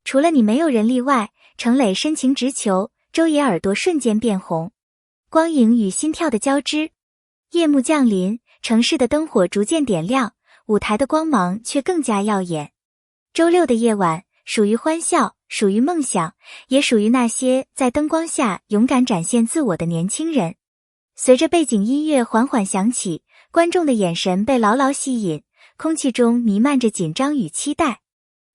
除了你没有人例外，程磊深情直求，周野耳朵瞬间变红。光影与心跳的交织，夜幕降临，城市的灯火逐渐点亮，舞台的光芒却更加耀眼。周六的夜晚，属于欢笑，属于梦想，也属于那些在灯光下勇敢展现自我的年轻人。随着背景音乐缓缓响起，观众的眼神被牢牢吸引，空气中弥漫着紧张与期待。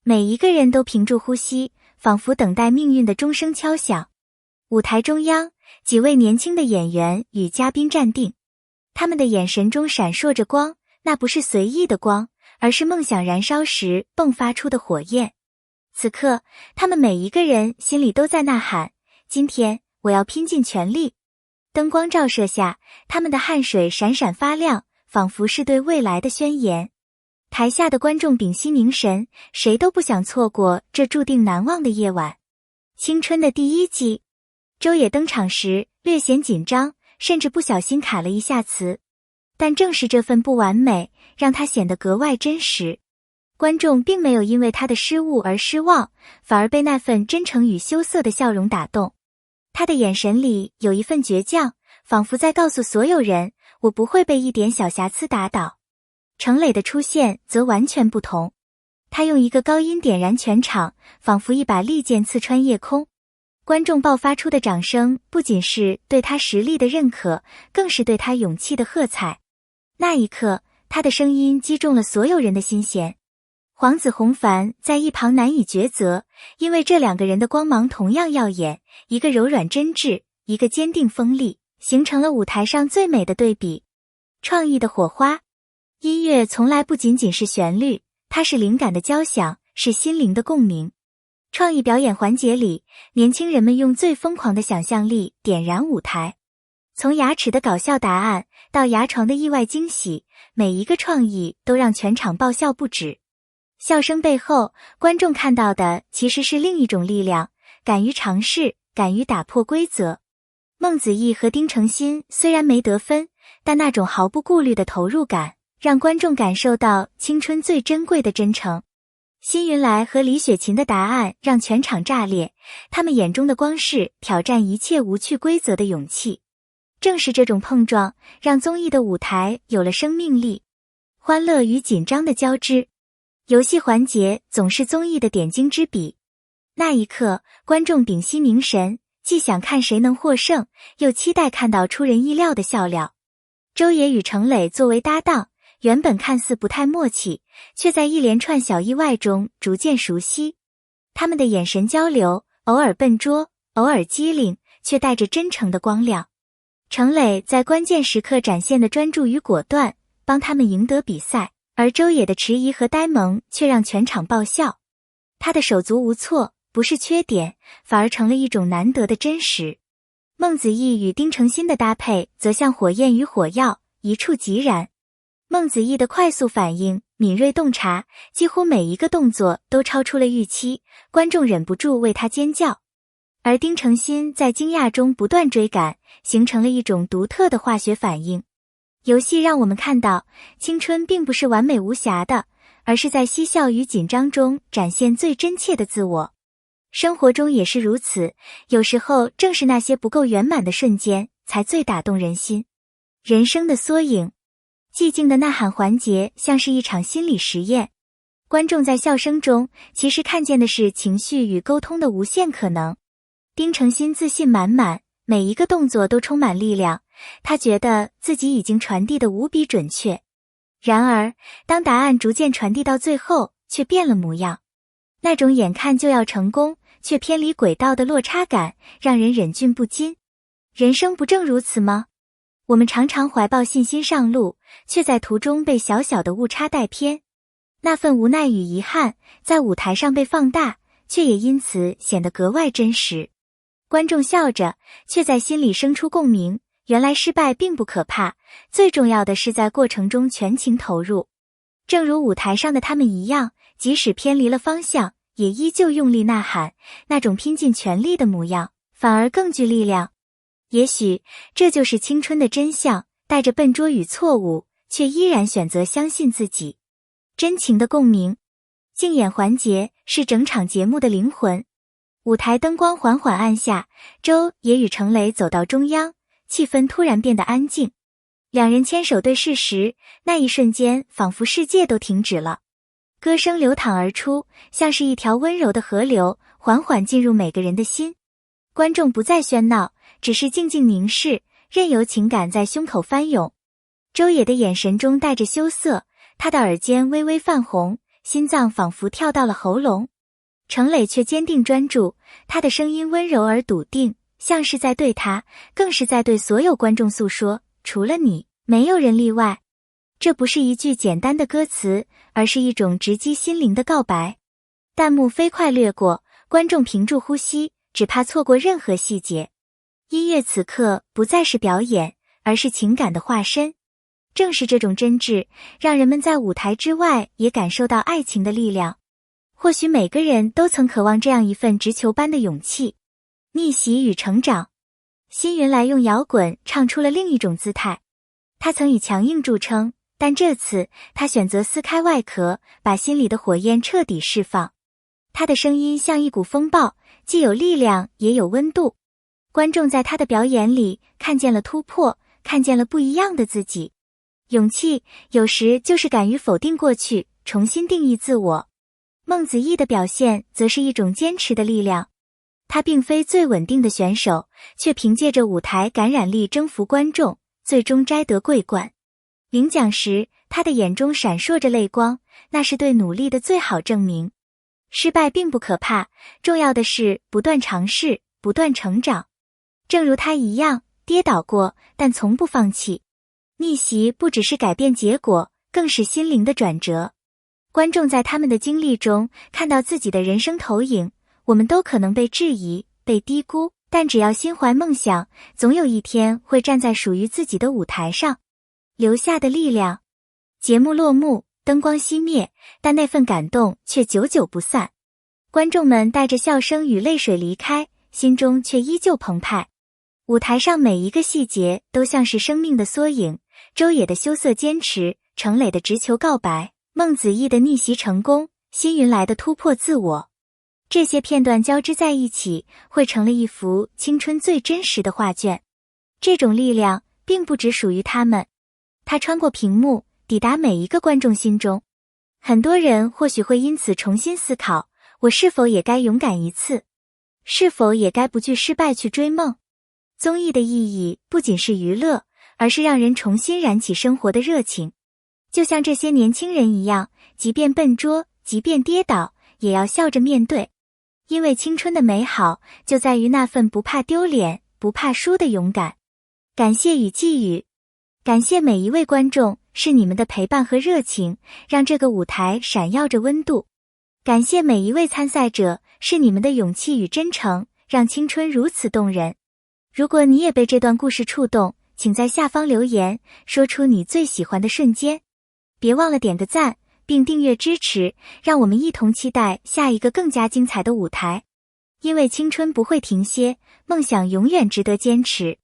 每一个人都屏住呼吸，仿佛等待命运的钟声敲响。舞台中央，几位年轻的演员与嘉宾站定，他们的眼神中闪烁着光，那不是随意的光，而是梦想燃烧时迸发出的火焰。此刻，他们每一个人心里都在呐喊，今天我要拼尽全力。灯光照射下，他们的汗水闪闪发亮，仿佛是对未来的宣言。台下的观众屏息凝神，谁都不想错过这注定难忘的夜晚。青春的第一集，周野登场时略显紧张，甚至不小心卡了一下词。但正是这份不完美，让他显得格外真实。观众并没有因为他的失误而失望，反而被那份真诚与羞涩的笑容打动。他的眼神里有一份倔强，仿佛在告诉所有人，我不会被一点小瑕疵打倒。程磊的出现则完全不同，他用一个高音点燃全场，仿佛一把利剑刺穿夜空。观众爆发出的掌声不仅是对他实力的认可，更是对他勇气的喝彩。那一刻，他的声音击中了所有人的心弦。黄子弘凡在一旁难以抉择，因为这两个人的光芒同样耀眼，一个柔软真挚，一个坚定锋利，形成了舞台上最美的对比。创意的火花，音乐从来不仅仅是旋律，它是灵感的交响，是心灵的共鸣。创意表演环节里，年轻人们用最疯狂的想象力点燃舞台。从牙齿的搞笑答案到牙床的意外惊喜，每一个创意都让全场爆笑不止。笑声背后，观众看到的其实是另一种力量，敢于尝试，敢于打破规则。孟子义和丁程鑫虽然没得分，但那种毫不顾虑的投入感，让观众感受到青春最珍贵的真诚。辛云来和李雪琴的答案让全场炸裂，他们眼中的光是挑战一切无趣规则的勇气。正是这种碰撞，让综艺的舞台有了生命力。欢乐与紧张的交织，游戏环节总是综艺的点睛之笔。那一刻，观众屏息凝神，既想看谁能获胜，又期待看到出人意料的笑料。周野与程磊作为搭档，原本看似不太默契，却在一连串小意外中逐渐熟悉。他们的眼神交流，偶尔笨拙，偶尔机灵，却带着真诚的光亮。程磊在关键时刻展现的专注与果断，帮他们赢得比赛，而周野的迟疑和呆萌却让全场爆笑。他的手足无措不是缺点，反而成了一种难得的真实。孟子义与丁程鑫的搭配则像火焰与火药，一触即燃。孟子义的快速反应，敏锐洞察，几乎每一个动作都超出了预期，观众忍不住为他尖叫。而丁程鑫在惊讶中不断追赶，形成了一种独特的化学反应。游戏让我们看到，青春并不是完美无瑕的，而是在嬉笑与紧张中展现最真切的自我。生活中也是如此，有时候正是那些不够圆满的瞬间，才最打动人心。人生的缩影，寂静的呐喊环节像是一场心理实验。观众在笑声中，其实看见的是情绪与沟通的无限可能。丁程鑫自信满满，每一个动作都充满力量，他觉得自己已经传递得无比准确。然而，当答案逐渐传递到最后，却变了模样。那种眼看就要成功，却偏离轨道的落差感，让人忍俊不禁。人生不正如此吗？我们常常怀抱信心上路，却在途中被小小的误差带偏。那份无奈与遗憾，在舞台上被放大，却也因此显得格外真实。观众笑着，却在心里生出共鸣。原来失败并不可怕，最重要的是在过程中全情投入。正如舞台上的他们一样，即使偏离了方向，也依旧用力呐喊，那种拼尽全力的模样，反而更具力量。也许，这就是青春的真相，带着笨拙与错误，却依然选择相信自己。真情的共鸣，竞演环节是整场节目的灵魂。舞台灯光缓缓暗下，周也与程磊走到中央，气氛突然变得安静。两人牵手对视时，那一瞬间仿佛世界都停止了。歌声流淌而出，像是一条温柔的河流，缓缓进入每个人的心。观众不再喧闹，只是静静凝视，任由情感在胸口翻涌。周也的眼神中带着羞涩，他的耳尖微微泛红，心脏仿佛跳到了喉咙。程磊却坚定专注，他的声音温柔而笃定，像是在对他，更是在对所有观众诉说，除了你，没有人例外。这不是一句简单的歌词，而是一种直击心灵的告白。弹幕飞快掠过，观众屏住呼吸，只怕错过任何细节。音乐此刻不再是表演，而是情感的化身。正是这种真挚，让人们在舞台之外也感受到爱情的力量。或许每个人都曾渴望这样一份直球般的勇气。逆袭与成长，辛云来用摇滚唱出了另一种姿态。他曾以强硬著称，但这次他选择撕开外壳，把心里的火焰彻底释放。他的声音像一股风暴，既有力量也有温度。观众在他的表演里看见了突破，看见了不一样的自己。勇气有时就是敢于否定过去，重新定义自我。孟子义的表现则是一种坚持的力量。他并非最稳定的选手，却凭借着舞台感染力征服观众，最终摘得桂冠。领奖时，他的眼中闪烁着泪光，那是对努力的最好证明。失败并不可怕，重要的是不断尝试，不断成长。正如他一样，跌倒过，但从不放弃。逆袭不只是改变结果，更是心灵的转折。观众在他们的经历中看到自己的人生投影。我们都可能被质疑，被低估，但只要心怀梦想，总有一天会站在属于自己的舞台上。留下的力量。节目落幕，灯光熄灭，但那份感动却久久不散。观众们带着笑声与泪水离开，心中却依旧澎湃。舞台上每一个细节都像是生命的缩影，周也的羞涩坚持，程磊的直球告白，孟子义的逆袭成功，辛云来的突破自我。这些片段交织在一起，汇成了一幅青春最真实的画卷。这种力量并不只属于他们，它穿过屏幕，抵达每一个观众心中。很多人或许会因此重新思考，我是否也该勇敢一次？是否也该不惧失败去追梦？综艺的意义不仅是娱乐，而是让人重新燃起生活的热情。就像这些年轻人一样，即便笨拙，即便跌倒，也要笑着面对。因为青春的美好就在于那份不怕丢脸、不怕输的勇敢。感谢与寄语，感谢每一位观众，是你们的陪伴和热情，让这个舞台闪耀着温度。感谢每一位参赛者，是你们的勇气与真诚，让青春如此动人。如果你也被这段故事触动，请在下方留言，说出你最喜欢的瞬间。别忘了点个赞，并订阅支持，让我们一同期待下一个更加精彩的舞台。因为青春不会停歇，梦想永远值得坚持。